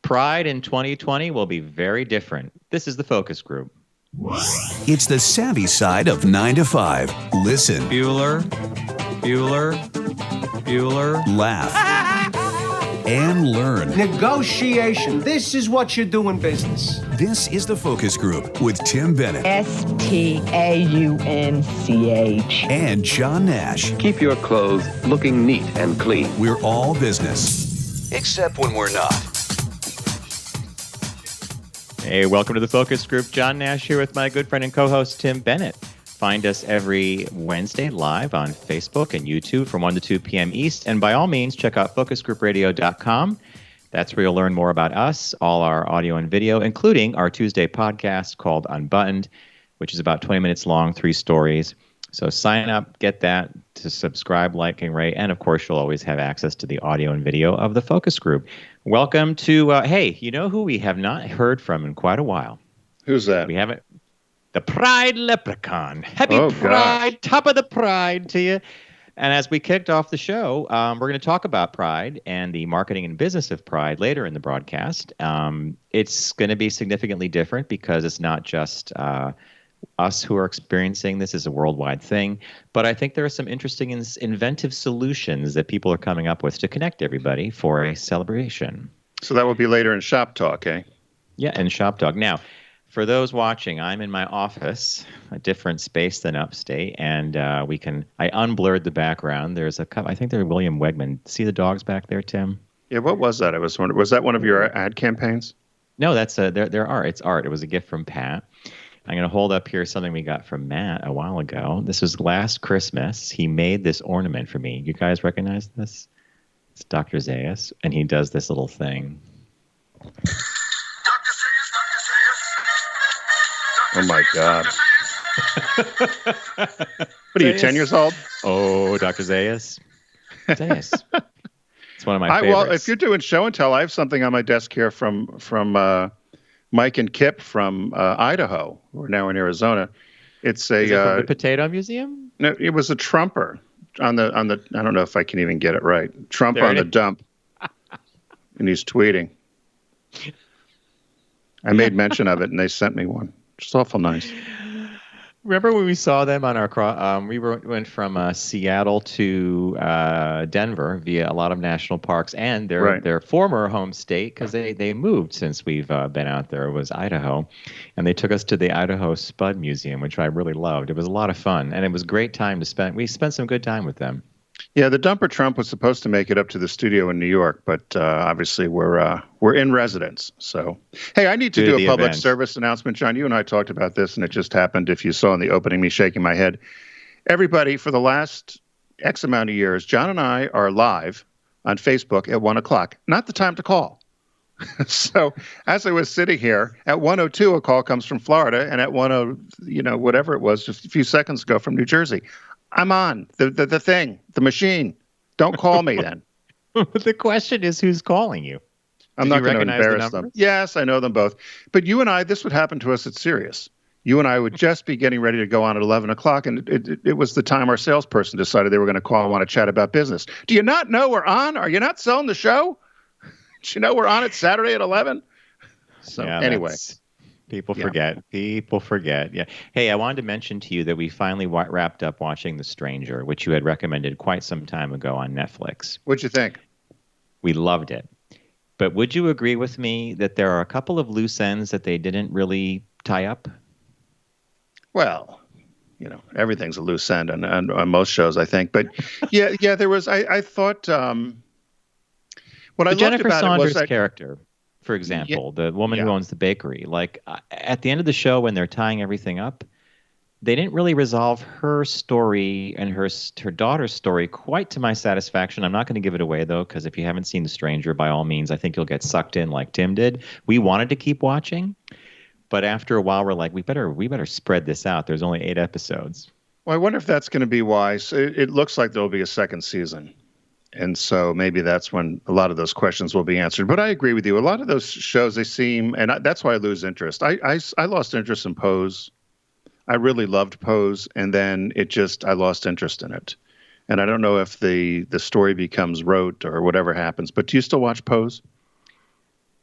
Pride in 2020 will be very different. This is the focus group. It's the savvy side of 9 to 5. Listen. Bueller. Laugh. And learn. Negotiation. This is what you do in business. This is the focus group with Tim Bennett. Staunch. And John Nash. Keep your clothes looking neat and clean. We're all business. Except when we're not. Hey, welcome to the focus group. John Nash here with my good friend and co-host Tim Bennett. Find us every Wednesday live on Facebook and YouTube from 1 to 2 p.m. East. And by all means, check out focusgroupradio.com. That's where you'll learn more about us, all our audio and video, including our Tuesday podcast called Unbuttoned, which is about 20 minutes long, 3 stories. So sign up, get that, to subscribe, like, and rate. And, of course, you'll always have access to the audio and video of the focus group. Welcome to, hey, you know who we have not heard from in quite a while? Who's that? We haven't. The Pride Leprechaun. Happy Pride, gosh. Top of the Pride to you. And as we kicked off the show, we're going to talk about Pride and the marketing and business of Pride later in the broadcast. It's going to be significantly different because it's not just us who are experiencing this. Is a worldwide thing. But I think there are some interesting and inventive solutions that people are coming up with to connect everybody for a celebration. So that will be later in Shop Talk, eh? Yeah, in Shop Talk. Now, for those watching, I'm in my office, a different space than upstate, and I unblurred the background. There's a couple, I think they're William Wegman. See the dogs back there, Tim? Yeah, what was that? I was wondering, was that one of your ad campaigns? No, that's their art. It's art. It was a gift from Pat. I'm going to hold up here something we got from Matt a while ago. This was last Christmas. He made this ornament for me. You guys recognize this? It's Dr. Zayas, and he does this little thing. Oh, my God. What are you, 10 years old? Oh, Dr. Zayas. Zayas. It's one of my favorites. Well, if you're doing show and tell, I have something on my desk here from Mike and Kip from Idaho. We're now in Arizona. It's a Is it from the Potato Museum? No, it was a Trumper on the. I don't know if I can even get it right. Trump on the dump, and he's tweeting. I made mention of it, and they sent me one. It's awful nice. Remember when we saw them on our we went from Seattle to Denver via a lot of national parks and their former home state, because they moved since we've been out there, was Idaho, and they took us to the Idaho Spud Museum, which I really loved. It was a lot of fun, and it was a great time to spend. We spent some good time with them. Yeah, the Dumper Trump was supposed to make it up to the studio in New York, but obviously we're in residence. So, hey, I need to do a public service announcement, John. You and I talked about this, and it just happened. If you saw in the opening me shaking my head, everybody, for the last X amount of years, John and I are live on Facebook at 1:00. Not the time to call. So, as I was sitting here at 1:02, a call comes from Florida, and at 1:00, whatever it was, just a few seconds ago from New Jersey. I'm on the thing, the machine. Don't call me then. The question is, who's calling you? I'm not going to embarrass them. Yes, I know them both. But you and I, this would happen to us at Sirius. You and I would just be getting ready to go on at 11:00, and it was the time our salesperson decided they were going to call and want to chat about business. Do you not know we're on? Are you not selling the show? Do you know we're on it Saturday at 11? So anyway. People forget. Yeah. Hey, I wanted to mention to you that we finally wrapped up watching The Stranger, which you had recommended quite some time ago on Netflix. What'd you think? We loved it. But would you agree with me that there are a couple of loose ends that they didn't really tie up? Well, everything's a loose end on most shows, I think. But yeah, there was. I thought what I loved Jennifer about Saunders it was that character. For example, the woman who owns the bakery, like at the end of the show when they're tying everything up, they didn't really resolve her story and her daughter's story quite to my satisfaction. I'm not going to give it away, though, because if you haven't seen The Stranger, by all means, I think you'll get sucked in like Tim did. We wanted to keep watching, but after a while, we're like, we better spread this out. There's only 8 episodes. Well, I wonder if that's going to be why. So it looks like there'll be a second season. And so maybe that's when a lot of those questions will be answered. But I agree with you. A lot of those shows, they seem, and that's why I lose interest. I lost interest in Pose. I really loved Pose, and then I lost interest in it. And I don't know if the story becomes rote or whatever happens. But do you still watch Pose?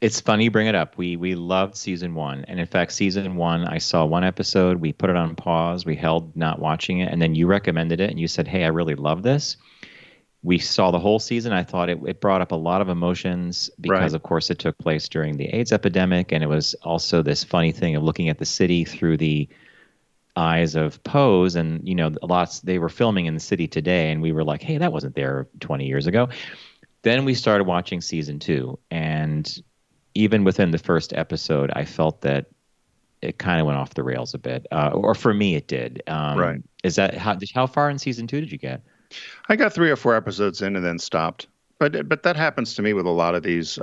It's funny you bring it up. We loved season 1. And in fact, season 1, I saw one episode. We put it on pause. We held not watching it. And then you recommended it. And you said, hey, I really love this. We saw the whole season. I thought it brought up a lot of emotions because, of course, it took place during the AIDS epidemic. And it was also this funny thing of looking at the city through the eyes of Pose. And, they were filming in the city today. And we were like, hey, that wasn't there 20 years ago. Then we started watching season 2. And even within the first episode, I felt that it kind of went off the rails a bit. Or for me, it did. Right. Is that how far in season 2 did you get? I got 3 or 4 episodes in and then stopped. But that happens to me with a lot of these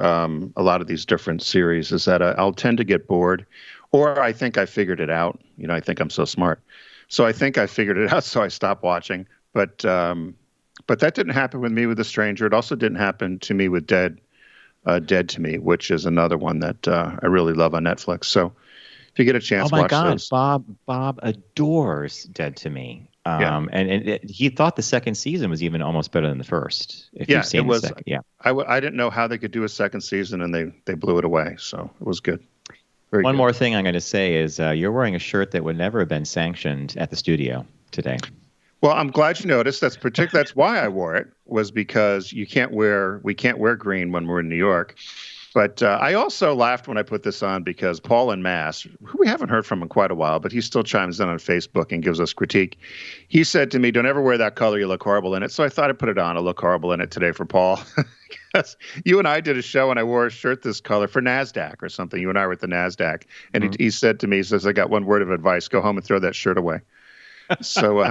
different series, is that I'll tend to get bored, or I think I figured it out. I think I'm so smart, so I think I figured it out, so I stopped watching. But that didn't happen with me with The Stranger. It also didn't happen to me with Dead to Me, which is another one that I really love on Netflix. So if you get a chance, watch those. Bob adores Dead to Me. And he thought the second season was even almost better than the first. You've seen the second. Yeah. I didn't know how they could do a second season, and they blew it away. So it was good. Very One good. more thing I'm going to say is you're wearing a shirt that would never have been sanctioned at the studio today. Well, I'm glad you noticed. That's why I wore it, was because we can't wear green when we're in New York. But I also laughed when I put this on because Paul in Mass, who we haven't heard from in quite a while, but he still chimes in on Facebook and gives us critique. He said to me, don't ever wear that color. You look horrible in it. So I thought I'd put it on. I look horrible in it today for Paul. Because you and I did a show and I wore a shirt this color for NASDAQ or something. You and I were at the NASDAQ. And he said to me, he says, I got one word of advice. Go home and throw that shirt away. So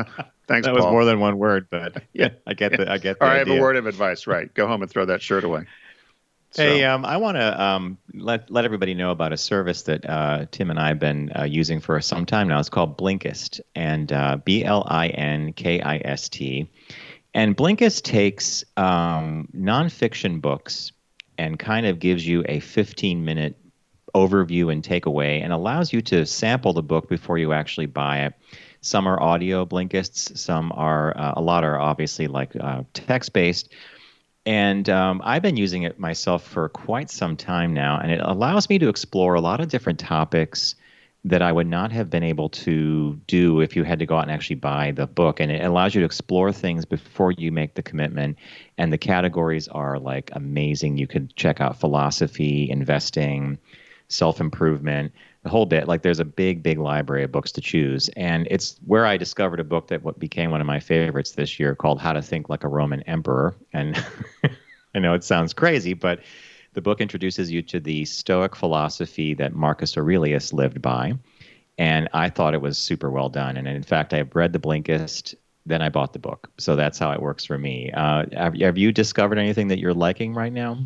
thanks, Paul. That was more than one word, but yeah, I get the idea. I have a word of advice, right? Go home and throw that shirt away. Hey, I want to let everybody know about a service that Tim and I have been using for some time now. It's called Blinkist, and Blinkist. And Blinkist takes nonfiction books and kind of gives you a 15-minute overview and takeaway, and allows you to sample the book before you actually buy it. Some are audio Blinkists, some are a lot are obviously like text-based. And I've been using it myself for quite some time now, and it allows me to explore a lot of different topics that I would not have been able to do if you had to go out and actually buy the book. And it allows you to explore things before you make the commitment. And the categories are like amazing. You could check out philosophy, investing, self-improvement, the whole bit. Like there's a big library of books to choose. And it's where I discovered a book that became one of my favorites this year called How to Think Like a Roman Emperor. And I know it sounds crazy, but the book introduces you to the Stoic philosophy that Marcus Aurelius lived by. And I thought it was super well done. And in fact, I read the Blinkist, then I bought the book. So that's how it works for me. Have you discovered anything that you're liking right now?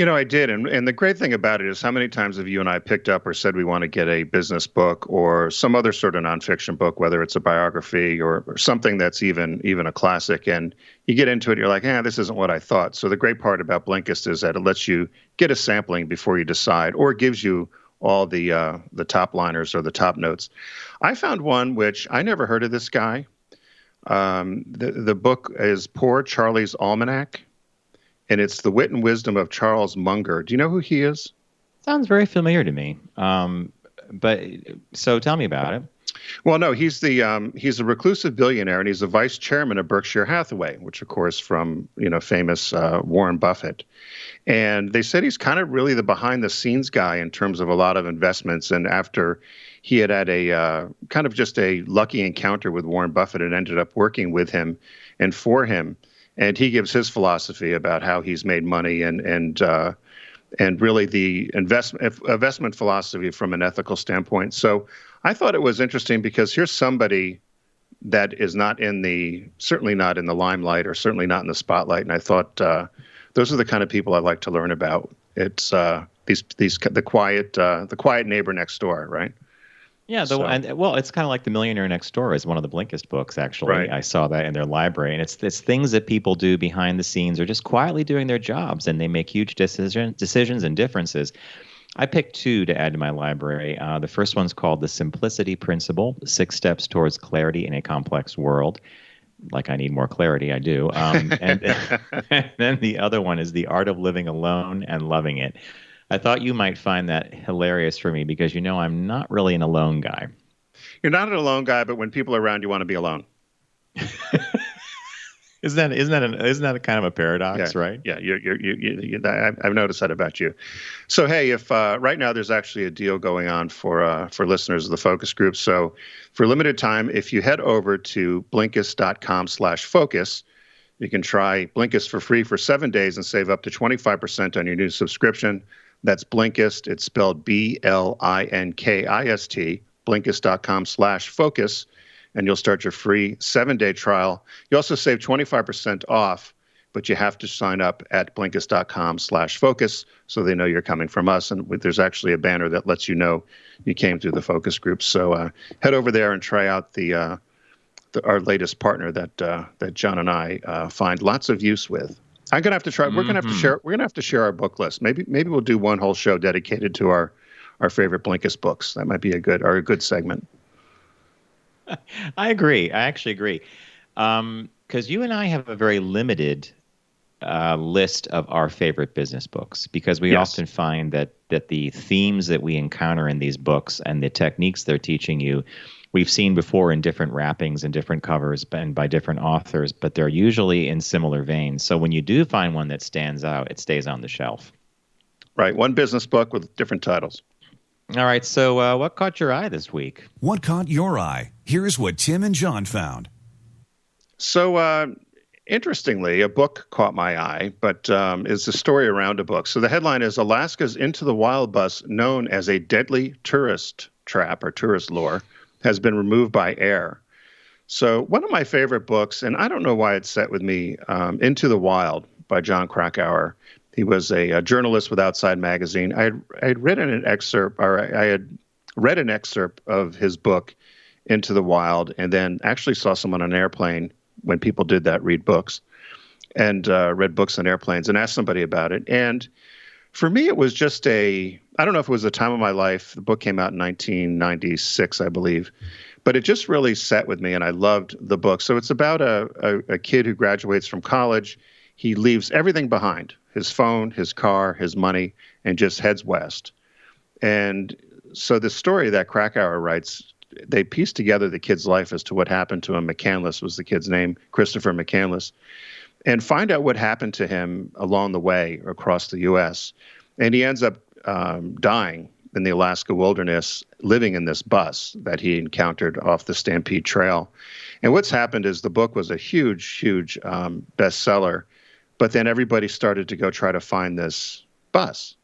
I did. And the great thing about it is how many times have you and I picked up or said we want to get a business book or some other sort of nonfiction book, whether it's a biography or something that's even a classic. And you get into it, you're like, this isn't what I thought. So the great part about Blinkist is that it lets you get a sampling before you decide, or it gives you all the top liners or the top notes. I found one which I never heard of this guy. The book is Poor Charlie's Almanac. And it's The Wit and Wisdom of Charles Munger. Do you know who he is? Sounds very familiar to me. But so tell me about it. Well, no, he's a reclusive billionaire, and he's the vice chairman of Berkshire Hathaway, which, of course, from famous Warren Buffett. And they said he's kind of really the behind-the-scenes guy in terms of a lot of investments. And after he had a kind of just a lucky encounter with Warren Buffett and ended up working with him and for him. And he gives his philosophy about how he's made money and really the investment philosophy from an ethical standpoint. So I thought it was interesting because here's somebody that is certainly not in the limelight or certainly not in the spotlight. And I thought those are the kind of people I like to learn about. It's the quiet neighbor next door, right? Yeah, it's kind of like The Millionaire Next Door is one of the Blinkist books, actually. Right. I saw that in their library. And it's things that people do behind the scenes or just quietly doing their jobs, and they make huge decisions and differences. I picked 2 to add to my library. The first one's called The Simplicity Principle, 6 Steps Towards Clarity in a Complex World. Like I need more clarity, I do. And then the other one is The Art of Living Alone and Loving It. I thought you might find that hilarious for me because I'm not really an alone guy. You're not an alone guy, but when people are around, you want to be alone. Isn't that a kind of a paradox, right? Yeah, I've noticed that about you. So hey, if right now there's actually a deal going on for listeners of the focus group. So for limited time, if you head over to Blinkist.com/focus, you can try Blinkist for free for 7 days and save up to 25% on your new subscription. That's Blinkist. It's spelled Blinkist. Blinkist.com/focus. And you'll start your free 7-day trial. You also save 25% off, but you have to sign up at Blinkist.com/focus so they know you're coming from us. And there's actually a banner that lets you know you came through the focus group. So head over there and try out our latest partner that John and I find lots of use with. I'm gonna have to try. We're gonna have to share. We're gonna have to share our book list. Maybe we'll do one whole show dedicated to our favorite Blinkist books. That might be a good segment. I agree. I actually agree. Because you and I have a very limited list of our favorite business books, because we often find that the themes that we encounter in these books and the techniques they're teaching you, we've seen before in different wrappings and different covers and by different authors, but they're usually in similar veins. So when you do find one that stands out, it stays on the shelf. Right. One business book with different titles. All right, so what caught your eye this week? What caught your eye? Here's what Tim and John found. So, interestingly, a book caught my eye, but it's a story around a book. So the headline is Alaska's Into the Wild bus, known as a deadly tourist trap or tourist lure, has been removed by air. So one of my favorite books, and I don't know why it's set with me, Into the Wild by John Krakauer. He was a journalist with Outside Magazine. I had read an excerpt of his book, Into the Wild, and then actually saw someone on an airplane when people did that, read books, and read books on airplanes, and asked somebody about it. And for me, it was just I don't know if it was a time of my life. The book came out in 1996, I believe, but it just really sat with me, and I loved the book. So it's about a kid who graduates from college. He leaves everything behind, his phone, his car, his money, and just heads west. And so the story that Krakauer writes, they piece together the kid's life as to what happened to him. McCandless was the kid's name, Christopher McCandless, and find out what happened to him along the way across the U.S. And he ends up dying in the Alaska wilderness, living in this bus that he encountered off the Stampede Trail. And what's happened is the book was a huge, huge bestseller. But then everybody started to go try to find this bus.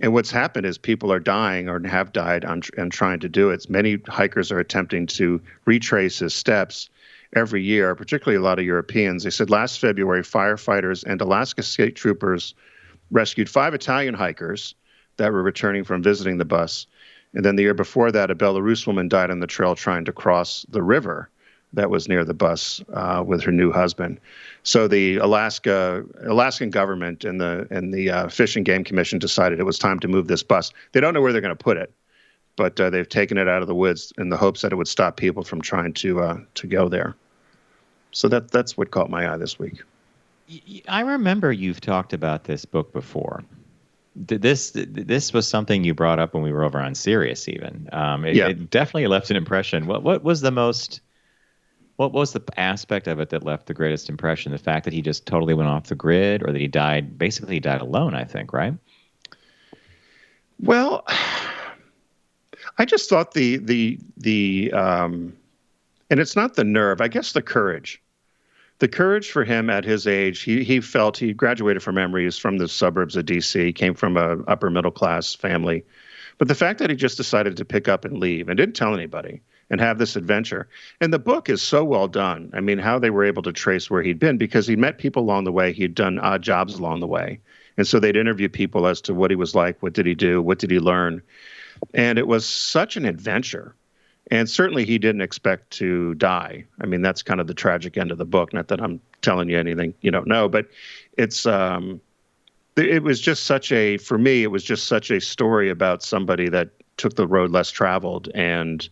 And what's happened is people are dying or have died and trying to do it. Many hikers are attempting to retrace his steps every year, particularly a lot of Europeans. They said last February, firefighters and Alaska state troopers rescued 5 Italian hikers that were returning from visiting the bus. And then the year before that, a Belarus woman died on the trail trying to cross the river that was near the bus with her new husband. So the Alaskan government and the Fish and Game Commission decided it was time to move this bus. They don't know where they're going to put it, but they've taken it out of the woods in the hopes that it would stop people from trying to go there. So that's what caught my eye this week. I remember you've talked about this book before. This was something you brought up when we were over on Sirius even. It definitely left an impression. What was the aspect of it that left the greatest impression? The fact that he just totally went off the grid, or that he died alone, I think, right? Well, I just thought the and it's not the nerve, I guess the courage. The courage for him at his age, he felt he graduated from Emory, he's from the suburbs of D.C., came from a upper middle class family. But the fact that he just decided to pick up and leave and didn't tell anybody and have this adventure. And the book is so well done. I mean, how they were able to trace where he'd been, because he met people along the way. He'd done odd jobs along the way. And so they'd interview people as to what he was like, what did he do, what did he learn. And it was such an adventure. And certainly he didn't expect to die. I mean, that's kind of the tragic end of the book. Not that I'm telling you anything you don't know, but it's it was just for me, it was just such a story about somebody that took the road less traveled and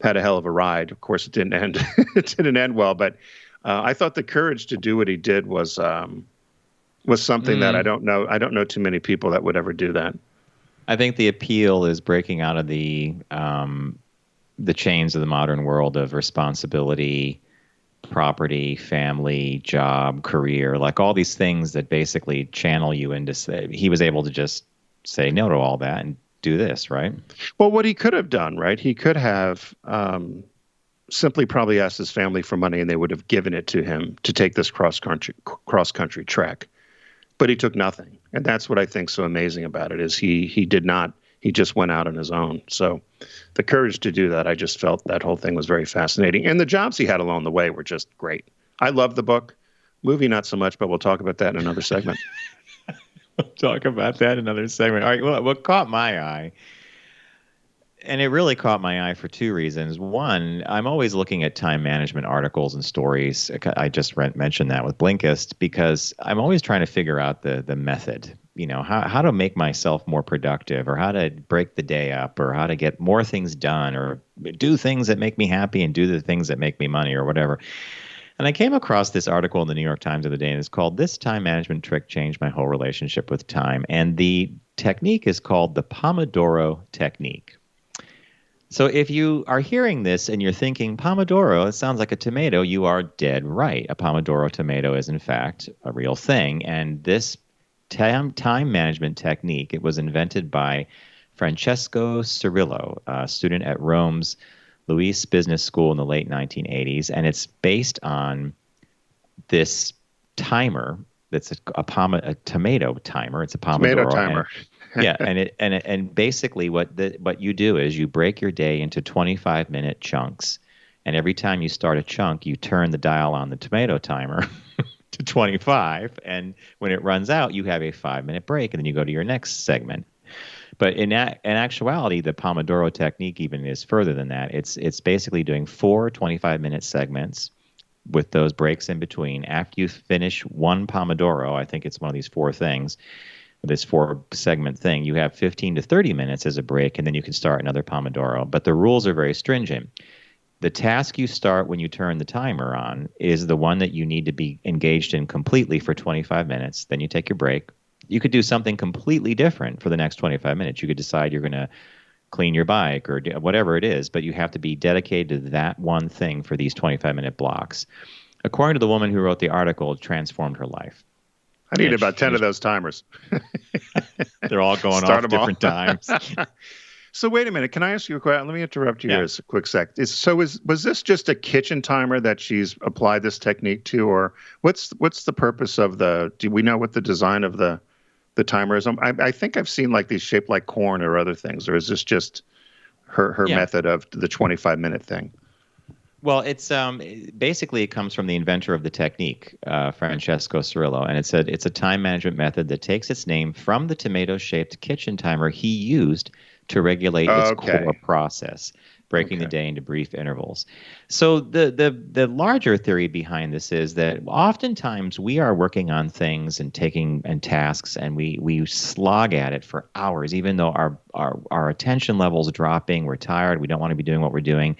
had a hell of a ride. Of course, it didn't end. It didn't end well, but I thought the courage to do what he did was something that I don't know too many people that would ever do that. I think the appeal is breaking out of the chains of the modern world of responsibility, property, family, job, career, like all these things that basically channel you into. He was able to just say no to all that and do this, right? Well, what he could have done, right? He could have simply probably asked his family for money, and they would have given it to him to take this cross country trek. But he took nothing, and that's what I think so amazing about it is he did not. He just went out on his own. So the courage to do that, I just felt that whole thing was very fascinating, and the jobs he had along the way were just great. I love the book, movie not so much, but we'll talk about that in another segment. We'll talk about that in another segment. All right. Well, what caught my eye. And it really caught my eye for two reasons. One, I'm always looking at time management articles and stories. I just mentioned that with Blinkist because I'm always trying to figure out the method, how to make myself more productive or how to break the day up or how to get more things done or do things that make me happy and do the things that make me money or whatever. And I came across this article in the New York Times the other day, and it's called "This Time Management Trick Changed My Whole Relationship with Time." And the technique is called the Pomodoro Technique. So if you are hearing this and you're thinking, Pomodoro, it sounds like a tomato, you are dead right. A Pomodoro tomato is, in fact, a real thing. And this time management technique, it was invented by Francesco Cirillo, a student at Rome's Luis Business School in the late 1980s. And it's based on this timer that's a tomato timer. It's a Pomodoro. Tomato timer. Yeah, and basically what you do is you break your day into 25-minute chunks, and every time you start a chunk, you turn the dial on the tomato timer to 25, and when it runs out, you have a 5-minute break, and then you go to your next segment. But in actuality, the Pomodoro technique even is further than that. It's basically doing 4 25-minute segments with those breaks in between. After you finish one Pomodoro, I think it's one of these 4 things. This 4-segment thing, you have 15 to 30 minutes as a break, and then you can start another Pomodoro. But the rules are very stringent. The task you start when you turn the timer on is the one that you need to be engaged in completely for 25 minutes. Then you take your break. You could do something completely different for the next 25 minutes. You could decide you're going to clean your bike or whatever it is, but you have to be dedicated to that one thing for these 25-minute blocks. According to the woman who wrote the article, it transformed her life. I need about 10 of those timers. They're all going off different times. So wait a minute. Can I ask you a question? Let me interrupt you here a quick sec. Was this just a kitchen timer that she's applied this technique to, or what's the purpose of do we know what the design of the timer is? I think I've seen like these shaped like corn or other things, or is this just her method of the 25-minute thing? Well, it's basically it comes from the inventor of the technique, Francesco Cirillo, and it said it's a time management method that takes its name from the tomato-shaped kitchen timer he used to regulate its core process, breaking the day into brief intervals. So the larger theory behind this is that oftentimes we are working on things and tasks, and we slog at it for hours, even though our attention level's dropping, we're tired, we don't want to be doing what we're doing.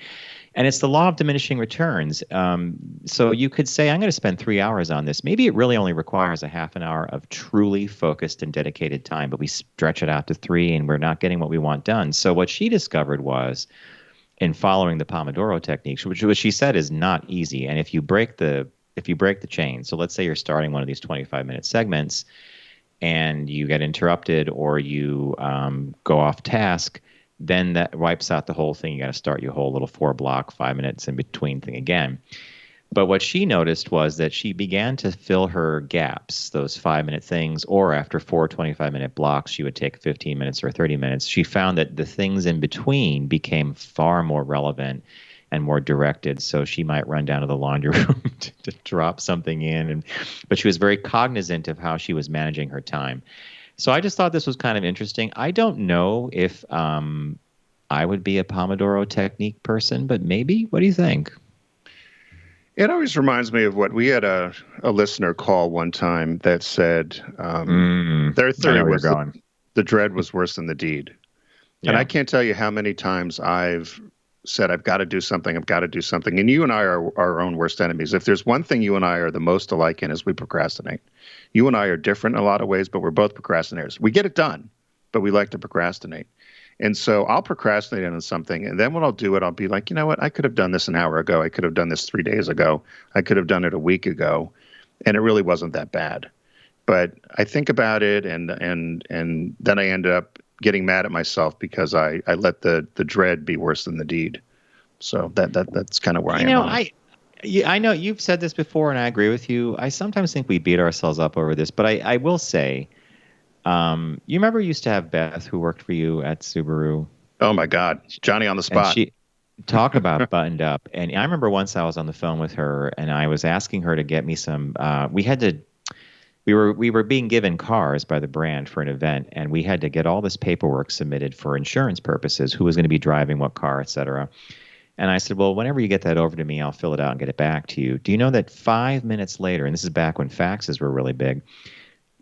And it's the law of diminishing returns. So you could say, I'm going to spend 3 hours on this. Maybe it really only requires a half an hour of truly focused and dedicated time, but we stretch it out to 3 and we're not getting what we want done. So what she discovered was, in following the Pomodoro technique, which she said is not easy. And if you break the chain, so let's say you're starting one of these 25-minute segments and you get interrupted or you go off task, then that wipes out the whole thing. You got to start your whole little 4-block, 5 minutes in between thing again. But what she noticed was that she began to fill her gaps, those 5-minute things, or after 4 25-minute blocks, she would take 15 minutes or 30 minutes. She found that the things in between became far more relevant and more directed. So she might run down to the laundry room to drop something in. But she was very cognizant of how she was managing her time. So I just thought this was kind of interesting. I don't know if I would be a Pomodoro technique person, but maybe. What do you think? It always reminds me of what we had a listener call one time that said their theory was the dread was worse than the deed. Yeah. And I can't tell you how many times I've said, I've got to do something, And you and I are our own worst enemies. If there's one thing you and I are the most alike in is we procrastinate. You and I are different in a lot of ways, but we're both procrastinators. We get it done, but we like to procrastinate. And so I'll procrastinate on something, and then when I'll do it, I'll be like, you know what? I could have done this an hour ago. I could have done this 3 days ago. I could have done it a week ago, and it really wasn't that bad. But I think about it, and then I end up getting mad at myself because I let the dread be worse than the deed. So that's kind of where I am. I know you've said this before, and I agree with you. I sometimes think we beat ourselves up over this, but I will say, you remember you used to have Beth who worked for you at Subaru? Oh my God, Johnny on the spot. And she talk about buttoned up. And I remember once I was on the phone with her, and I was asking her to get me some. We were being given cars by the brand for an event, and we had to get all this paperwork submitted for insurance purposes. Who was going to be driving what car, et cetera. And I said, well, whenever you get that over to me, I'll fill it out and get it back to you. Do you know that 5 minutes later, and this is back when faxes were really big,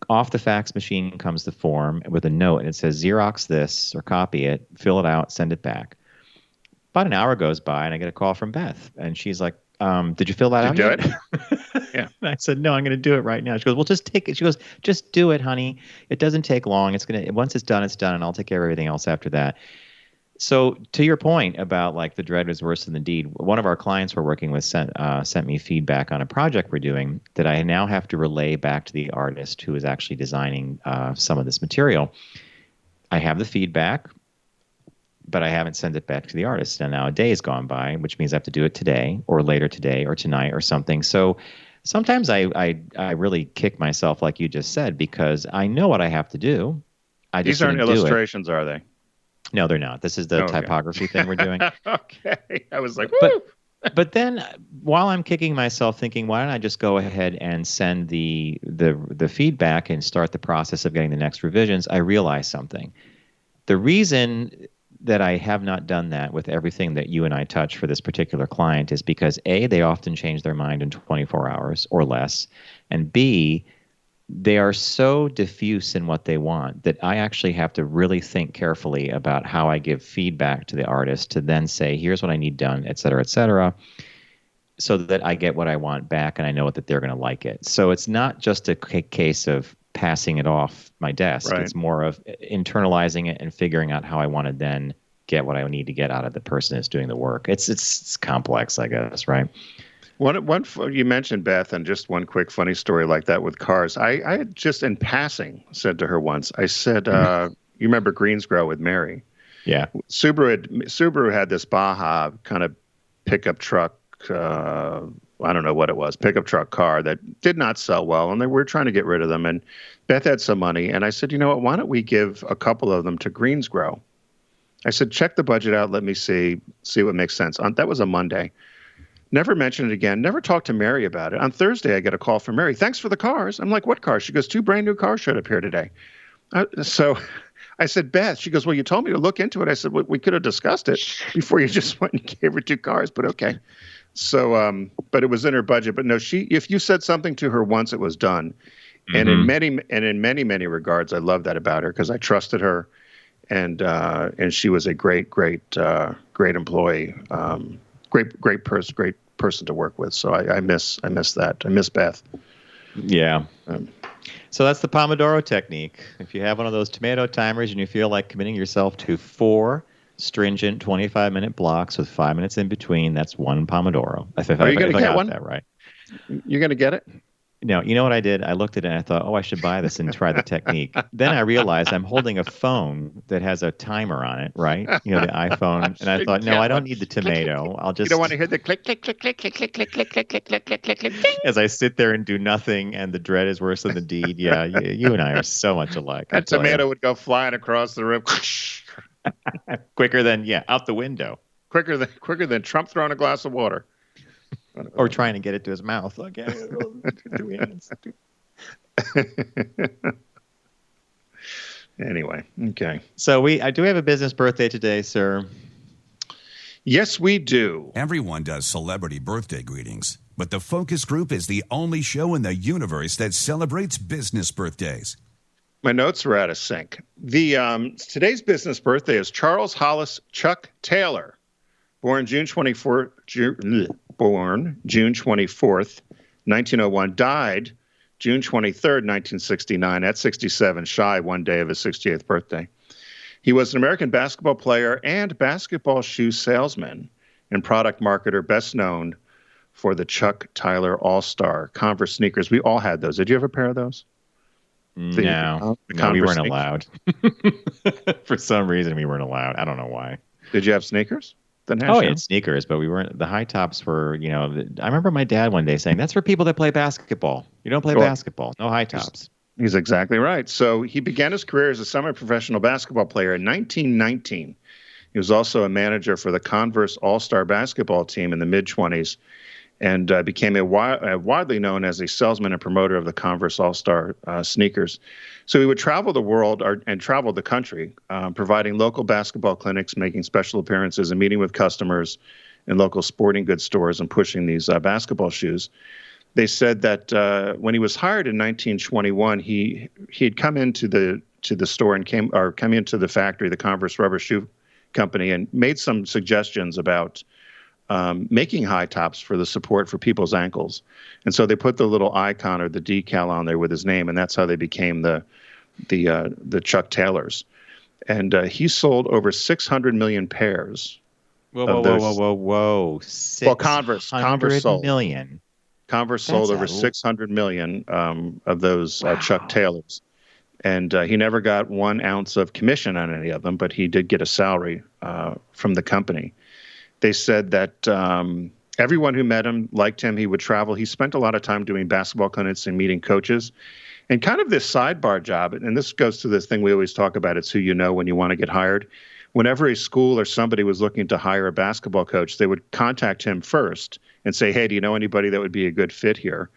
off the fax machine comes the form with a note, and it says, Xerox this, or copy it, fill it out, send it back. About an hour goes by, and I get a call from Beth, and she's like, did you fill that out yet? Yeah. And I said, no, I'm going to do it right now. She goes, well, just take it. She goes, just do it, honey. It doesn't take long. Once it's done, and I'll take care of everything else after that. So to your point about like the dread was worse than the deed, one of our clients we're working with sent me feedback on a project we're doing that I now have to relay back to the artist who is actually designing some of this material. I have the feedback, but I haven't sent it back to the artist. And now a day has gone by, which means I have to do it today or later today or tonight or something. So sometimes I really kick myself, like you just said, because I know what I have to do. These aren't illustrations, are they? No, they're not. This is the typography thing we're doing. Okay. I was like, woo! But then while I'm kicking myself thinking, why don't I just go ahead and send the feedback and start the process of getting the next revisions, I realized something. The reason that I have not done that with everything that you and I touch for this particular client is because A, they often change their mind in 24 hours or less, and B, they are so diffuse in what they want that I actually have to really think carefully about how I give feedback to the artist to then say, here's what I need done, et cetera, so that I get what I want back and I know that they're going to like it. So it's not just a case of passing it off my desk. Right. It's more of internalizing it and figuring out how I want to then get what I need to get out of the person that's doing the work. It's complex, I guess, right? One you mentioned Beth, and just one quick funny story like that with cars. I had just in passing said to her once, I said, you remember Greensboro with Mary? Yeah. Subaru had this Baja kind of pickup truck, I don't know what it was, pickup truck car that did not sell well, and they were trying to get rid of them. And Beth had some money, and I said, you know what, why don't we give a couple of them to Greensboro? I said, check the budget out, let me see what makes sense. That was a Monday. Never mentioned it again. Never talked to Mary about it. On Thursday, I get a call from Mary. Thanks for the cars. I'm like, what cars? She goes, 2 brand new cars showed up here today. So I said, Beth. She goes, well, you told me to look into it. I said, well, we could have discussed it before you just went and gave her 2 cars, but okay. So, but it was in her budget. But no, if you said something to her once, it was done. Mm-hmm. And in many regards, I love that about her because I trusted her, and she was a great employee. Great person to work with. So I miss that. I miss Beth. Yeah. So that's the Pomodoro Technique. If you have one of those tomato timers and you feel like committing yourself to 4 stringent 25-minute blocks with 5 minutes in between, that's 1 Pomodoro. Are you going to get one? That right. You're going to get it? No, you know what I did? I looked at it and I thought, I should buy this and try the technique. Then I realized I'm holding a phone that has a timer on it, right? You know, the iPhone. And I thought, no, I don't need the tomato. I'll just. You don't want to hear the click, click, click, click, click, click, click, click, click, click, click, click, click, click. As I sit there and do nothing, and the dread is worse than the deed. Yeah, you and I are so much alike. That tomato would go flying across the room. Quicker than out the window. Quicker than Trump throwing a glass of water. Or trying to get it to his mouth. Okay. 2 hands. Anyway, okay. So do we have a business birthday today, sir? Yes, we do. Everyone does celebrity birthday greetings, but the Focus Group is the only show in the universe that celebrates business birthdays. My notes are out of sync. Today's business birthday is Charles Hollis Chuck Taylor, born June 24th, 1901, died June 23rd, 1969, at 67, shy one day of his 68th birthday. He was an American basketball player and basketball shoe salesman and product marketer, best known for the Chuck Taylor All-Star Converse sneakers. We all had those. Did you have a pair of those? No, we weren't allowed. For some reason, we weren't allowed. I don't know why. Did you have sneakers? Oh, yeah, sneakers, but we weren't. The high tops were, I remember my dad one day saying, "That's for people that play basketball. You don't play basketball. No high tops." He's exactly right. So he began his career as a semi-professional basketball player in 1919. He was also a manager for the Converse All-Star basketball team in the mid-20s and became widely known as a salesman and promoter of the Converse All-Star sneakers. So he would travel the world and travel the country, providing local basketball clinics, making special appearances, and meeting with customers in local sporting goods stores and pushing these basketball shoes. They said that when he was hired in 1921, he had come into the store and come into the factory, the Converse rubber shoe company, and made some suggestions about making high tops for the support for people's ankles. And so they put the little icon or the decal on there with his name, and that's how they became the Chuck Taylors. And he sold over 600 million pairs. Whoa! Well, Converse sold million. Converse sold over 600 million of those Chuck Taylors. And he never got 1 ounce of commission on any of them, but he did get a salary from the company. They said that everyone who met him liked him. He would travel. He spent a lot of time doing basketball clinics and meeting coaches. And kind of this sidebar job, and this goes to this thing we always talk about, it's who you know when you want to get hired. Whenever a school or somebody was looking to hire a basketball coach, they would contact him first and say, "Hey, do you know anybody that would be a good fit here?"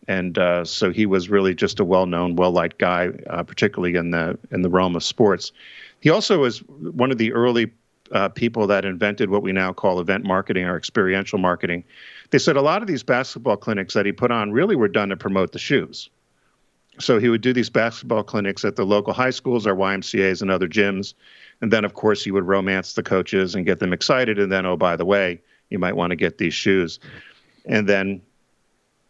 And so he was really just a well-known, well-liked guy, particularly in the realm of sports. He also was one of the early people that invented what we now call event marketing or experiential marketing. They said a lot of these basketball clinics that he put on really were done to promote the shoes. So he would do these basketball clinics at the local high schools or YMCAs and other gyms. And then, of course, he would romance the coaches and get them excited. And then, oh, by the way, you might want to get these shoes. And then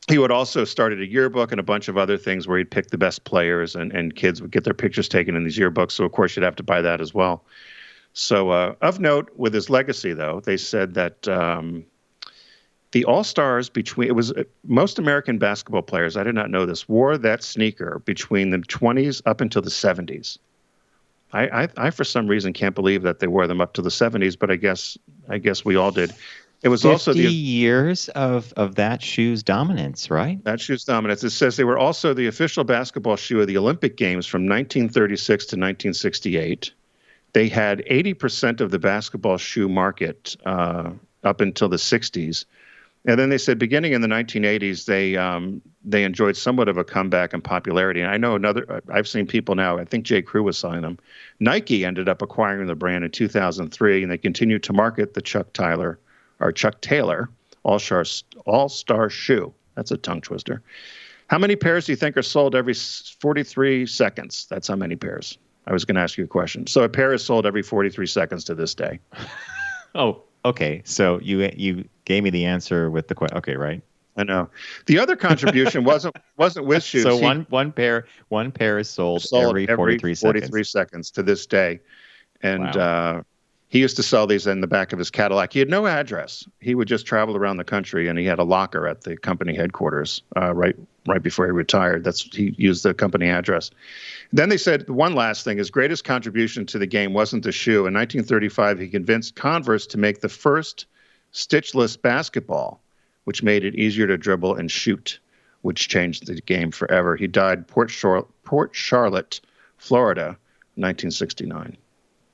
he would also started a yearbook and a bunch of other things where he'd pick the best players and kids would get their pictures taken in these yearbooks. So, of course, you'd have to buy that as well. So of note with his legacy, though, they said that the All-Stars most American basketball players, I did not know this, wore that sneaker between the 20s up until the 70s. I for some reason can't believe that they wore them up to the 70s, but I guess we all did. It was 50 also the years of that shoe's dominance, right? That shoe's dominance. It says they were also the official basketball shoe of the Olympic Games from 1936 to 1968. They had 80% of the basketball shoe market up until the 60s. And then they said beginning in the 1980s, they enjoyed somewhat of a comeback in popularity. And I know I've seen people now, I think J. Crew was selling them. Nike ended up acquiring the brand in 2003, and they continued to market the Chuck Taylor All-Star shoe. That's a tongue twister. How many pairs do you think are sold every 43 seconds? That's how many pairs. I was going to ask you a question. So a pair is sold every 43 seconds to this day. Oh, okay. So you gave me the answer with the question. Okay, right? I know. The other contribution wasn't with shoes. So one pair is sold every 43 seconds to this day. And wow. He used to sell these in the back of his Cadillac. He had no address. He would just travel around the country, and he had a locker at the company headquarters right before he retired. He used the company address. Then they said one last thing. His greatest contribution to the game wasn't the shoe. In 1935, he convinced Converse to make the first stitchless basketball, which made it easier to dribble and shoot, which changed the game forever. He died Port Charlotte, Florida, 1969.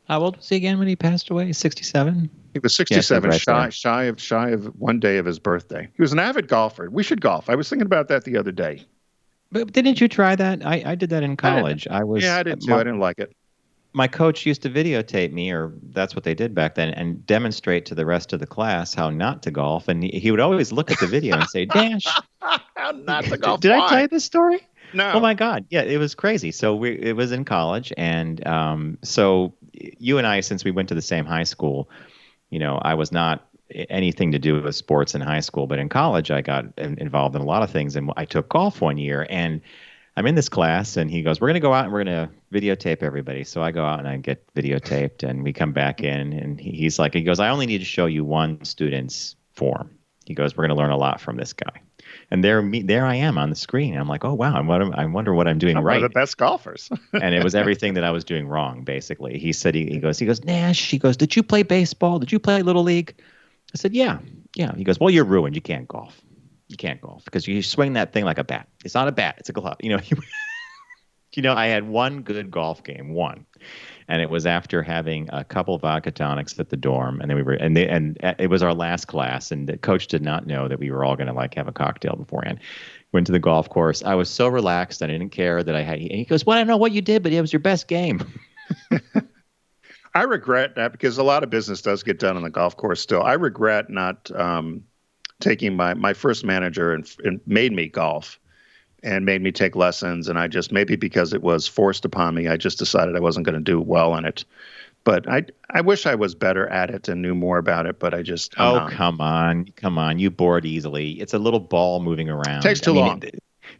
How old was he again when he passed away? 67? He was 67, right shy of one day of his birthday. He was an avid golfer. We should golf. I was thinking about that the other day. But didn't you try that? I did that in college. I did too. I didn't like it. My coach used to videotape me, or that's what they did back then, and demonstrate to the rest of the class how not to golf. And he would always look at the video and say, "Dash, how not to golf." Did I tell you this story? No. Oh my God. Yeah, it was crazy. So it was in college. And so you and I, since we went to the same high school, I was not anything to do with sports in high school, but in college I got involved in a lot of things. And I took golf one year, and I'm in this class, and he goes, we're going to go out and we're going to videotape everybody. So I go out and I get videotaped, and we come back in, and he goes, I only need to show you one student's form. He goes, we're going to learn a lot from this guy. And there I am on the screen. I'm like, oh, wow, I wonder what I'm doing right. One of the best golfers. And it was everything that I was doing wrong, basically. He said, he goes, Nash, he goes, did you play baseball? Did you play Little League? I said, yeah. He goes, well, you're ruined. You can't golf. You can't golf because you swing that thing like a bat. It's not a bat. It's a glove. I had one good golf game, and it was after having a couple of vodka tonics at the dorm, and then and it was our last class, and the coach did not know that we were all going to have a cocktail beforehand. Went to the golf course. I was so relaxed. I didn't care that I had. And he goes, well, I don't know what you did, but it was your best game. I regret that because a lot of business does get done on the golf course still. I regret not taking my first manager and made me golf and made me take lessons. And I just, maybe because it was forced upon me, I just decided I wasn't going to do well in it. But I wish I was better at it and knew more about it, but I just... come on. You bored easily. It's a little ball moving around. Takes too long.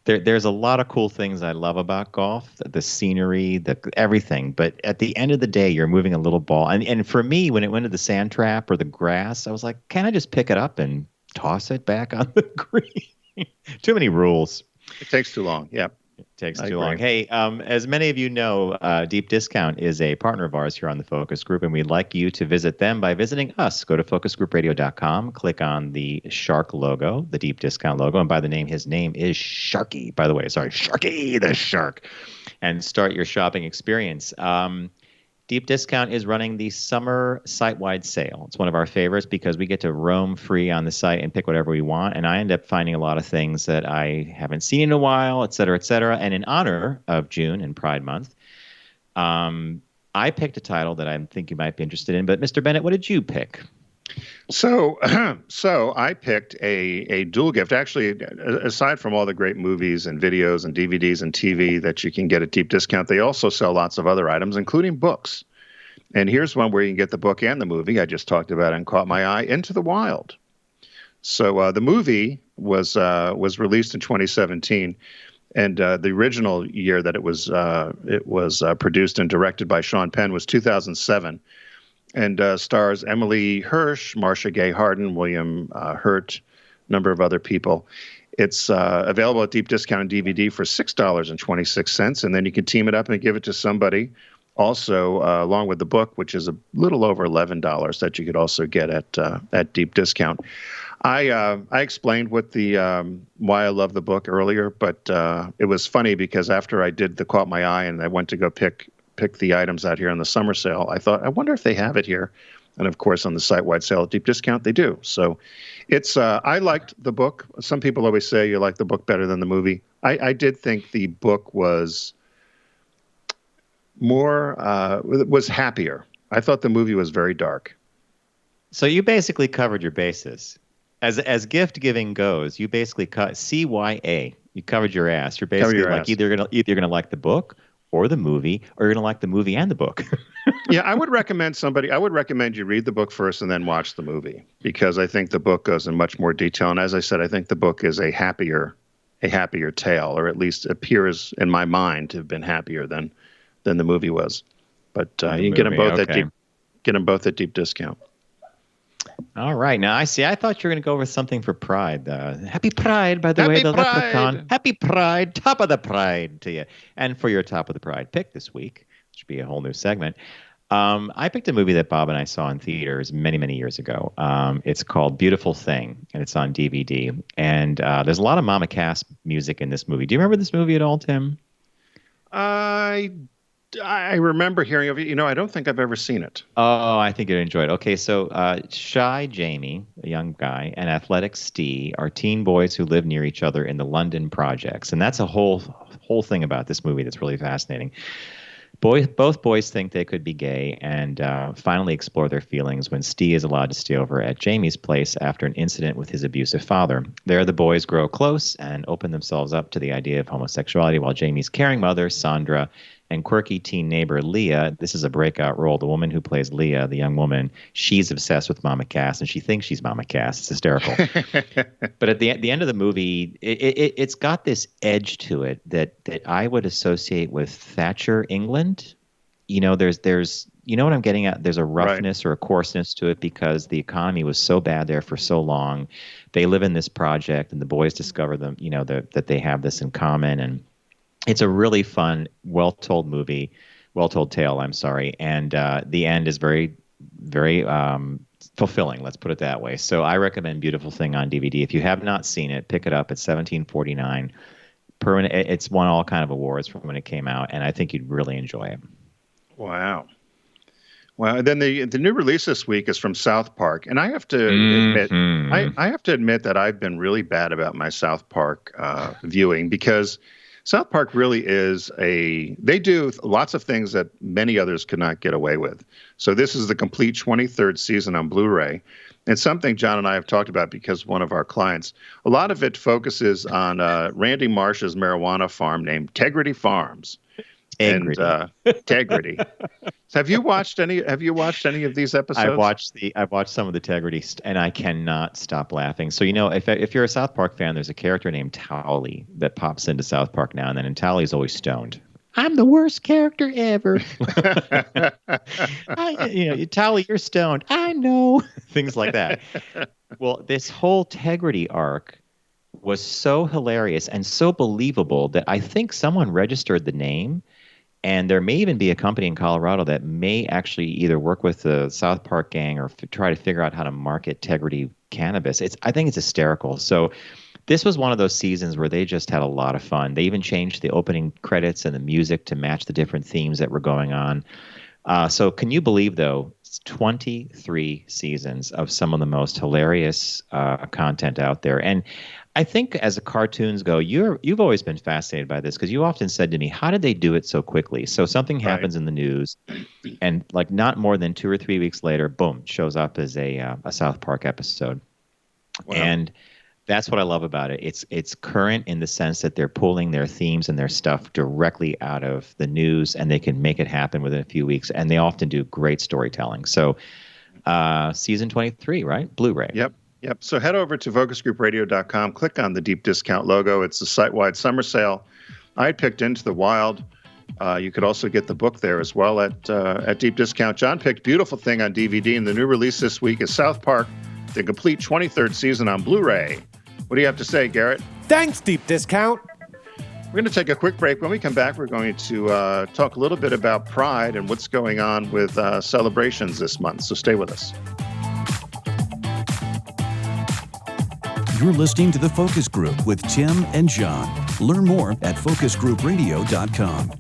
There's a lot of cool things I love about golf, the scenery, everything. But at the end of the day, you're moving a little ball. And for me, when it went to the sand trap or the grass, I was like, can't I just pick it up and toss it back on the green? Too many rules. It takes too long. Yeah. It takes too long. Hey, as many of you know, Deep Discount is a partner of ours here on the Focus Group, and we'd like you to visit them by visiting us. Go to focusgroupradio.com, click on the shark logo, the Deep Discount logo, and by the name, his name is Sharky, by the way. Sorry, Sharky the Shark, and start your shopping experience. Deep Discount is running the summer site-wide sale. It's one of our favorites because we get to roam free on the site and pick whatever we want. And I end up finding a lot of things that I haven't seen in a while, et cetera, et cetera. And in honor of June and Pride Month, I picked a title that I think you might be interested in. But Mr. Bennett, what did you pick? So I picked a dual gift. Actually, aside from all the great movies and videos and DVDs and TV that you can get at Deep Discount, they also sell lots of other items, including books. And here's one where you can get the book and the movie I just talked about and caught my eye, Into the Wild. So the movie was released in 2017, and the original year that it was produced and directed by Sean Penn was 2007. And stars Emily Hirsch, Marcia Gay Harden, William Hurt, a number of other people. It's available at Deep Discount DVD for $6.26, and then you can team it up and give it to somebody. Also, along with the book, which is a little over $11, that you could also get at Deep Discount. I explained what why I love the book earlier, but it was funny because after I did the Caught My Eye and I went to go pick the items out here on the summer sale, I thought, I wonder if they have it here. And of course, on the site-wide sale at Deep Discount, they do. So it's I liked the book. Some people always say you like the book better than the movie. I did think the book was more was happier. I thought the movie was very dark. So you basically covered your bases. As gift giving goes, you basically cut CYA. You covered your ass. You're basically like either you're gonna like the book or the movie, or you're going to like the movie and the book. Yeah, I would recommend you read the book first and then watch the movie, because I think the book goes in much more detail. And as I said, I think the book is a happier tale, or at least appears in my mind to have been happier than the movie was. But you can get them both at Deep Discount. All right. Now, I thought you were going to go with something for Pride. Happy Pride, by the way, the leprechaun. Happy Pride, top of the Pride to you. And for your top of the Pride pick this week, which should be a whole new segment, I picked a movie that Bob and I saw in theaters many, many years ago. It's called Beautiful Thing, and it's on DVD. And there's a lot of Mama Cass music in this movie. Do you remember this movie at all, Tim? I remember hearing of it. I don't think I've ever seen it. Oh, I think you'd enjoy it. Okay, so Shy Jamie, a young guy, and Athletic Steve are teen boys who live near each other in the London projects. And that's a whole thing about this movie that's really fascinating. Both boys think they could be gay and finally explore their feelings when Steve is allowed to stay over at Jamie's place after an incident with his abusive father. There, the boys grow close and open themselves up to the idea of homosexuality, while Jamie's caring mother, Sandra, and quirky teen neighbor Leah. This is a breakout role. The woman who plays Leah, the young woman, she's obsessed with Mama Cass, and she thinks she's Mama Cass. It's hysterical. But at the end of the movie, it's got this edge to it that I would associate with Thatcher England. There's you know what I'm getting at? There's a roughness or a coarseness to it because the economy was so bad there for so long. They live in this project, and the boys discover them, that they have this in common. And it's a really fun, well-told tale, I'm sorry. And the end is very, very fulfilling, let's put it that way. So I recommend Beautiful Thing on DVD. If you have not seen it, pick it up. It's $17.49. It's won all kind of awards from when it came out, and I think you'd really enjoy it. Wow. Well, and then the new release this week is from South Park, and I have to admit, I have to admit that I've been really bad about my South Park viewing because South Park really is they do lots of things that many others could not get away with. So this is the complete 23rd season on Blu-ray, and something John and I have talked about because one of our clients, a lot of it focuses on Randy Marsh's marijuana farm named Tegrity Farms. Tegrity. So have you watched any of these episodes? I've watched some of the Tegrity, and I cannot stop laughing. So if you're a South Park fan, there's a character named Towley that pops into South Park now and then, and Towley's always stoned. I'm the worst character ever. Towley, you're stoned. I know. Things like that. Well, this whole Tegrity arc was so hilarious and so believable that I think someone registered the name. And there may even be a company in Colorado that may actually either work with the South Park gang or try to figure out how to market Tegrity cannabis. I think it's hysterical. So this was one of those seasons where they just had a lot of fun. They even changed the opening credits and the music to match the different themes that were going on. So can you believe, though, it's 23 seasons of some of the most hilarious content out there. And I think as the cartoons go, you've always been fascinated by this because you often said to me, how did they do it so quickly? So something happens in the news, and like not more than 2 or 3 weeks later, boom, shows up as a South Park episode. Wow. And that's what I love about it. It's current in the sense that they're pulling their themes and their stuff directly out of the news, and they can make it happen within a few weeks. And they often do great storytelling. So season 23, right? Blu-ray. Yep. So head over to focusgroupradio.com, click on the deep discount logo. It's the site-wide summer sale. I picked Into the Wild. You could also get the book there as well at deep discount. John picked Beautiful Thing on DVD, and the new release this week is South Park, the complete 23rd season on Blu-ray. What do you have to say, Garrett? Thanks, Deep Discount. We're going to take a quick break. When we come back, we're going to talk a little bit about Pride and what's going on with celebrations this month. So stay with us. You're listening to The Focus Group with Tim and John. Learn more at focusgroupradio.com.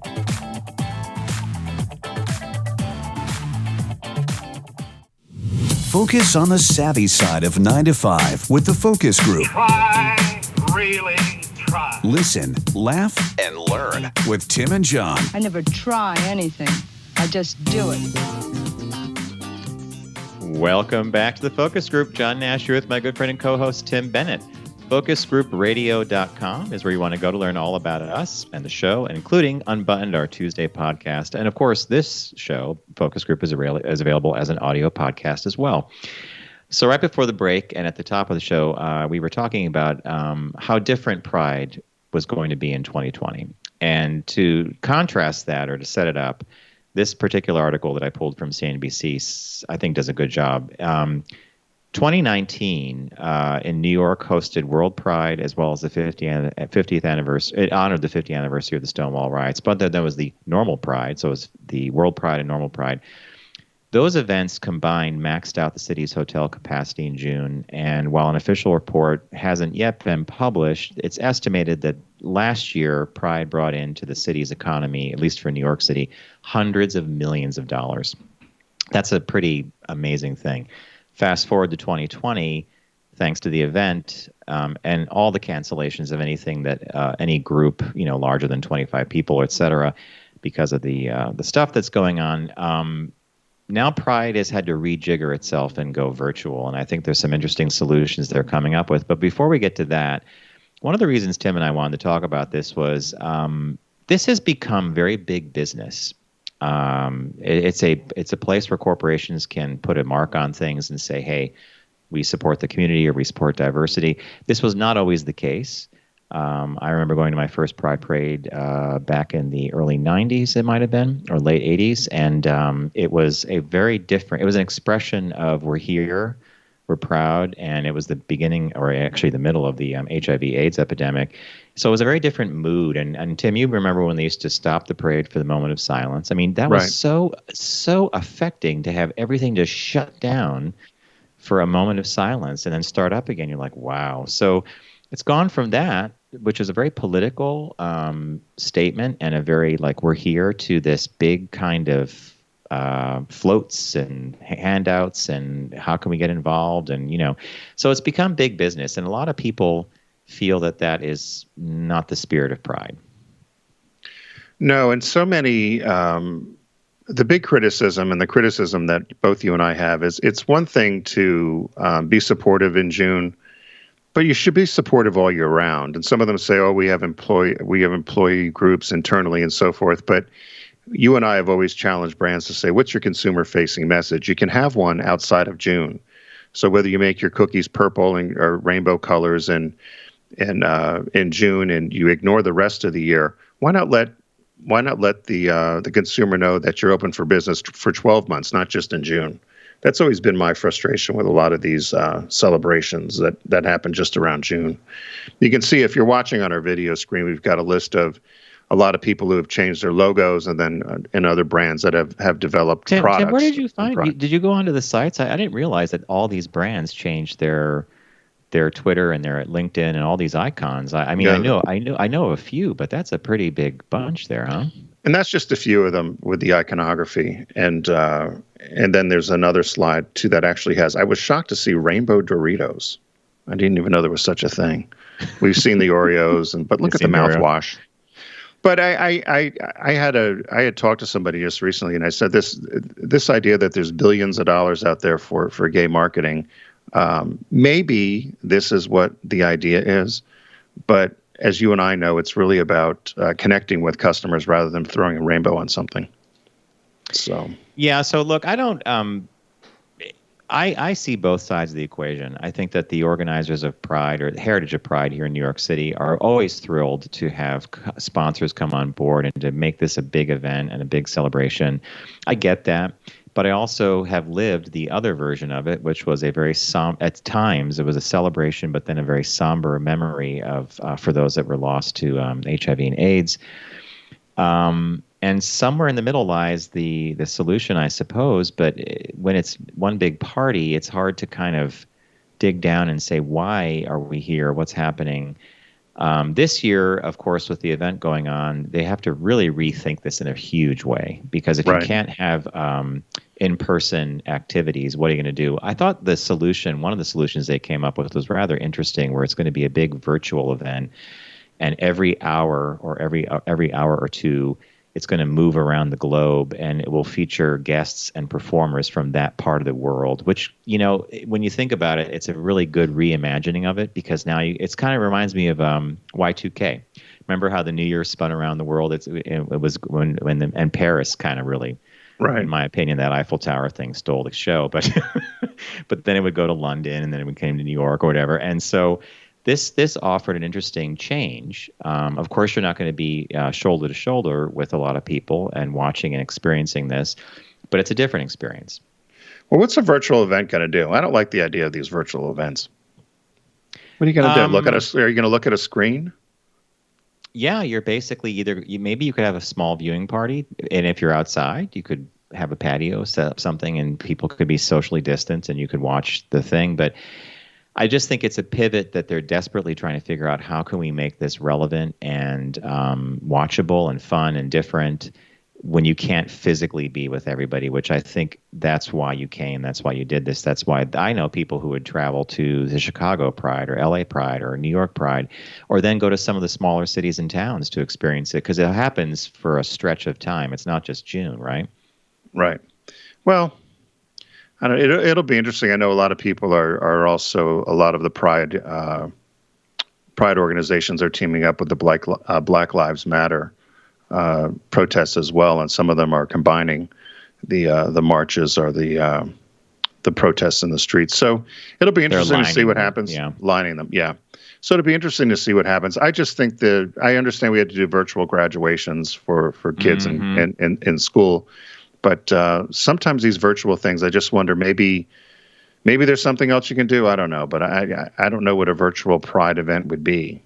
Focus on the savvy side of 9 to 5 with The Focus Group. Try, really try. Listen, laugh, and learn with Tim and John. I never try anything. I just do it. Welcome back to the Focus Group. John Nash here with my good friend and co-host Tim Bennett. FocusGroupRadio.com is where you want to go to learn all about us and the show, including Unbuttoned, our Tuesday podcast. And of course, this show, Focus Group, is available as an audio podcast as well. So right before the break and at the top of the show, we were talking about how different Pride was going to be in 2020. And to contrast that, or to set it up, this particular article that I pulled from CNBC, I think, does a good job. 2019 in New York hosted World Pride as well as the 50th anniversary. It honored the 50th anniversary of the Stonewall riots, but then there was the normal Pride, so it was the World Pride and normal Pride. Those events combined maxed out the city's hotel capacity in June, and while an official report hasn't yet been published, it's estimated that last year Pride brought into the city's economy, at least for New York City, hundreds of millions of dollars. That's a pretty amazing thing. Fast forward to 2020, thanks to the event and all the cancellations of anything that any group, larger than 25 people, et cetera, because of the stuff that's going on. Now Pride has had to rejigger itself and go virtual, and I think there's some interesting solutions they're coming up with. But before we get to that, one of the reasons Tim and I wanted to talk about this was this has become very big business. It's a place where corporations can put a mark on things and say, hey, we support the community or we support diversity. This was not always the case. I remember going to my first Pride Parade back in the early 90s, it might have been, or late 80s. And it was a very different, it was an expression of we're here, we're proud. And it was the beginning, or actually the middle of the HIV/AIDS epidemic. So it was a very different mood. And Tim, you remember when they used to stop the parade for the moment of silence. I mean, that was so affecting to have everything just shut down for a moment of silence and then start up again. You're like, wow. So it's gone from that, which is a very political statement and a very like we're here, to this big kind of floats and handouts and how can we get involved, and so it's become big business, and a lot of people feel that is not the spirit of Pride. No, and so many the big criticism, and the criticism that both you and I have, is it's one thing to be supportive in June, but you should be supportive all year round. And some of them say, oh, we have employee groups internally and so forth. But you and I have always challenged brands to say, what's your consumer-facing message? You can have one outside of June. So whether you make your cookies purple or rainbow colors in June and you ignore the rest of the year, why not let the consumer know that you're open for business for 12 months, not just in June? That's always been my frustration with a lot of these celebrations that happen just around June. You can see, if you're watching on our video screen, we've got a list of a lot of people who have changed their logos, and then and other brands that have developed products. Tim, where did you find? Did you go onto the sites? I didn't realize that all these brands changed their Twitter and their LinkedIn and all these icons. I mean, yeah. I know a few, but that's a pretty big bunch there, huh? And that's just a few of them with the iconography. And then there's another slide too that actually has. I was shocked to see rainbow Doritos. I didn't even know there was such a thing. We've seen the Oreos, but look at the mouthwash. But I had talked to somebody just recently, and I said this idea that there's billions of dollars out there for gay marketing. Maybe this is what the idea is, but as you and I know, it's really about connecting with customers rather than throwing a rainbow on something. So yeah. So look, I don't. I see both sides of the equation. I think that the organizers of Pride, or the Heritage of Pride here in New York City, are always thrilled to have sponsors come on board and to make this a big event and a big celebration. I get that. But I also have lived the other version of it, which was a very at times it was a celebration, but then a very somber memory of for those that were lost to HIV and AIDS. And somewhere in the middle lies the solution, I suppose. But when it's one big party, it's hard to kind of dig down and say, why are we here? What's happening? This year, of course, with the event going on, they have to really rethink this in a huge way, because if you can't have in-person activities, what are you going to do? I thought one of the solutions they came up with was rather interesting, where it's going to be a big virtual event, and every hour or every hour or two, it's going to move around the globe, and it will feature guests and performers from that part of the world, which, when you think about it, it's a really good reimagining of it, because now it's kind of reminds me of Y2K. Remember how the New Year spun around the world? It was when Paris kind of really, in my opinion, that Eiffel Tower thing stole the show, but then it would go to London, and then it came to New York or whatever. And so This offered an interesting change. Of course, you're not going to be shoulder to shoulder with a lot of people and watching and experiencing this, but it's a different experience. Well, what's a virtual event going to do? I don't like the idea of these virtual events. What are you going to do? Are you going to look at a screen? Yeah, you're basically maybe you could have a small viewing party, and if you're outside, you could have a patio, set up something, and people could be socially distanced, and you could watch the thing. But I just think it's a pivot that they're desperately trying to figure out, how can we make this relevant and watchable and fun and different when you can't physically be with everybody, which I think that's why you came. That's why you did this. That's why I know people who would travel to the Chicago Pride or LA Pride or New York Pride, or then go to some of the smaller cities and towns to experience it, because it happens for a stretch of time. It's not just June, right? Right. Well, I don't know, it'll be interesting. I know a lot of people are also, a lot of the Pride organizations are teaming up with the Black Lives Matter protests as well, and some of them are combining the marches or the protests in the streets. So it'll be interesting to see what happens. Yeah. Lining them, yeah. So it'll be interesting to see what happens. I just think that I understand we had to do virtual graduations for kids in school, but sometimes these virtual things, I just wonder maybe there's something else you can do. I don't know, but I don't know what a virtual Pride event would be.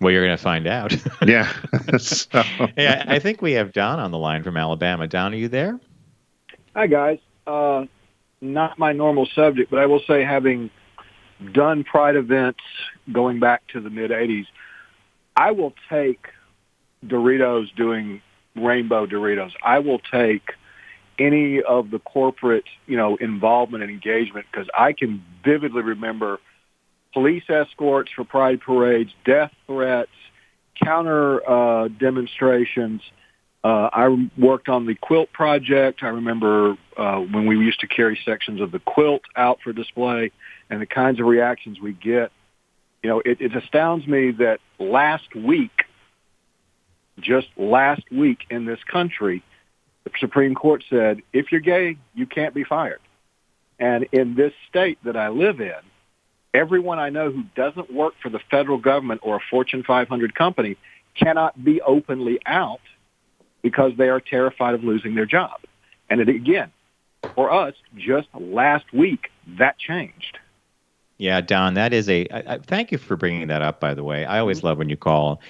Well, you're going to find out. Yeah. So. Hey, I think we have Don on the line from Alabama. Don, are you there? Hi, guys. Not my normal subject, but I will say, having done Pride events going back to the mid-'80s, I will take Doritos doing rainbow Doritos. I will take any of the corporate, involvement and engagement, because I can vividly remember police escorts for Pride parades, death threats, counter demonstrations. I worked on the quilt project. I remember when we used to carry sections of the quilt out for display, and the kinds of reactions we get. It astounds me that just last week in this country, the Supreme Court said, if you're gay, you can't be fired. And in this state that I live in, everyone I know who doesn't work for the federal government or a Fortune 500 company cannot be openly out because they are terrified of losing their job. And again, for us, just last week, that changed. Yeah, Don, that is thank you for bringing that up, by the way. I always love when you call.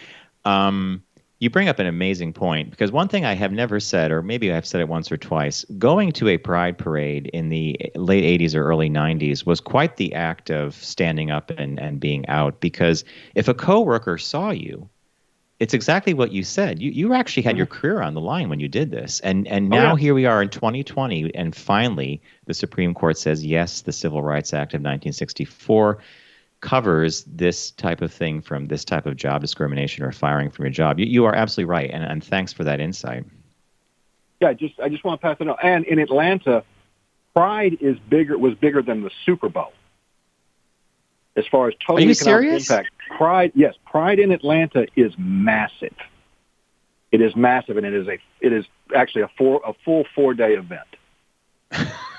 You bring up an amazing point, because one thing I have never said, or maybe I've said it once or twice, going to a Pride parade in the late 80s or early 90s was quite the act of standing up and being out, because if a coworker saw you, it's exactly what you said. You actually had your career on the line when you did this. And now here we are in 2020, and finally the Supreme Court says, yes, the Civil Rights Act of 1964 covers this type of thing from this type of job discrimination or firing from your job. You are absolutely right, and thanks for that insight. Yeah, I just want to pass it on. And in Atlanta, Pride was bigger than the Super Bowl. As far as total economic impact, Pride in Atlanta is massive. It is massive, and it is actually a full 4-day event.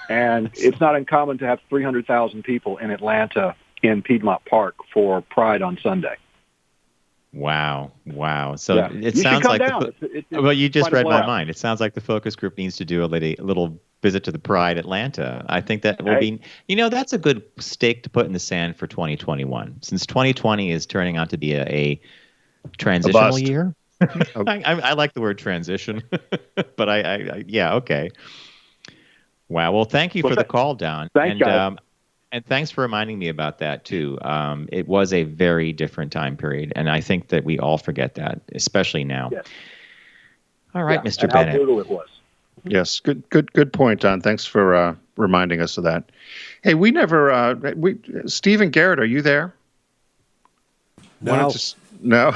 And it's not uncommon to have 300,000 people in Atlanta in Piedmont Park for Pride on Sunday. Wow. So it sounds like well, you just read my mind. It sounds like the focus group needs to do a little visit to the Pride Atlanta. I think that will be, that's a good stake to put in the sand for 2021, since 2020 is turning out to be a transitional year. I like the word transition, but okay. Wow. Well, thank you for the call, Don. And thanks for reminding me about that, too. It was a very different time period, and I think that we all forget that, especially now. Yes. All right, Mr. Bennett. How brutal it was. Yes, good point, Don. Thanks for reminding us of that. Hey, Steve and Garrett, are you there? No. No.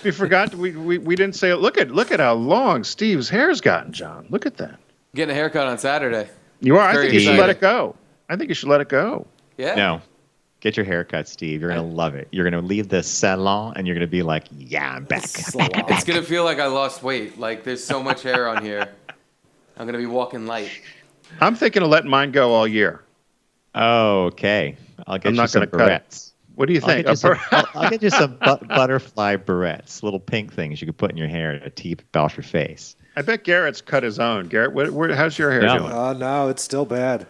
We forgot. We didn't say. Look at how long Steve's hair's gotten, John. Look at that. Getting a haircut on Saturday. You are. I think you should let it go. Yeah. No. Get your hair cut, Steve. You're going to love it. You're going to leave the salon, and you're going to be like, yeah, I'm back. It's going to feel like I lost weight. Like, there's so much hair on here. I'm going to be walking light. I'm thinking of letting mine go all year. Oh, okay. I'll get you some barrettes. What do you think? I'll get you some butterfly barrettes, little pink things you can put in your hair to keep off your face. I bet Garrett's cut his own. Garrett, how's your hair doing? No, it's still bad.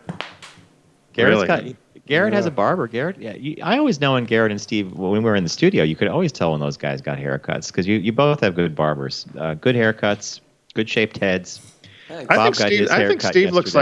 Garrett has a barber. Garrett, I always know when Garrett and Steve, when we were in the studio, you could always tell when those guys got haircuts, because you both have good barbers, good haircuts, good shaped heads. I think Steve looks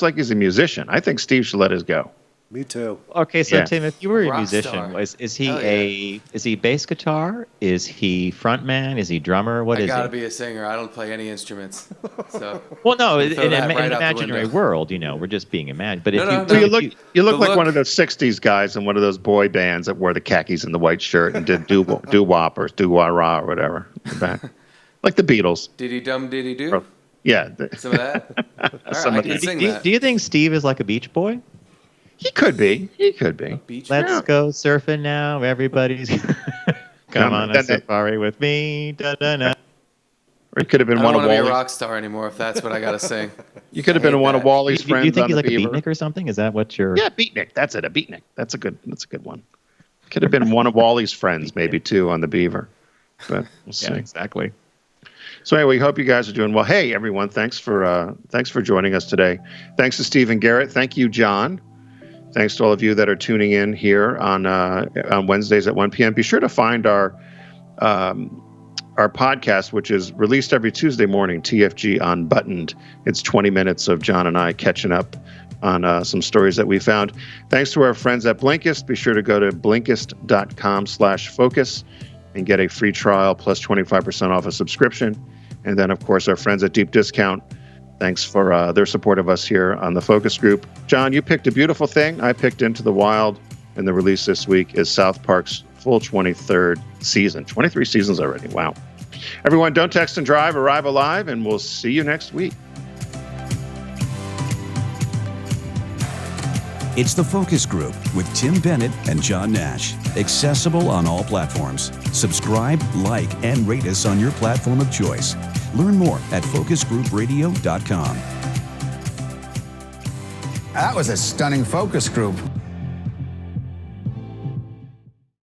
like he's a musician. I think Steve should let his go. Me too. Okay, so Tim, if you were a musician, is he bass guitar? Is he frontman? Is he drummer? What is he? I gotta be a singer. I don't play any instruments. So well, no, in an imaginary world, we're just being imagined. But you look like one of those '60s guys in one of those boy bands that wore the khakis and the white shirt and did doo-wop or doo-wah-rah or whatever. Like the Beatles. Diddy-dum, diddy-doo? Yeah. Some of that? All right, I can sing that. Do you think Steve is like a Beach Boy? He could be. Let's go surfing now. Everybody's come on a safari with me. Da, da, da. Or you could have been I one don't of want to be Wally's. a rock star anymore if that's what I got to sing. You could have been one of Wally's friends. Do you think on he's the like a Beaver. beatnik or something? Is that what you're? Yeah, beatnik. That's it. A beatnik. That's a good one. Could have been one of Wally's friends, maybe too, on the Beaver. But we'll see. Yeah, exactly. So anyway, we hope you guys are doing well. Hey, everyone, thanks for joining us today. Thanks to Steve and Garrett. Thank you, John. Thanks to all of you that are tuning in here on Wednesdays at 1 p.m. Be sure to find our podcast, which is released every Tuesday morning, TFG Unbuttoned. It's 20 minutes of John and I catching up on some stories that we found. Thanks to our friends at Blinkist. Be sure to go to Blinkist.com/focus and get a free trial plus 25% off a subscription. And then, of course, our friends at Deep Discount. Thanks for their support of us here on the Focus Group. John, you picked a beautiful thing. I picked Into the Wild, and the release this week is South Park's full 23rd season. 23 seasons already. Wow. Everyone, don't text and drive. Arrive alive, and we'll see you next week. It's the Focus Group with Tim Bennett and John Nash. Accessible on all platforms. Subscribe, like, and rate us on your platform of choice. Learn more at focusgroupradio.com. That was a stunning focus group.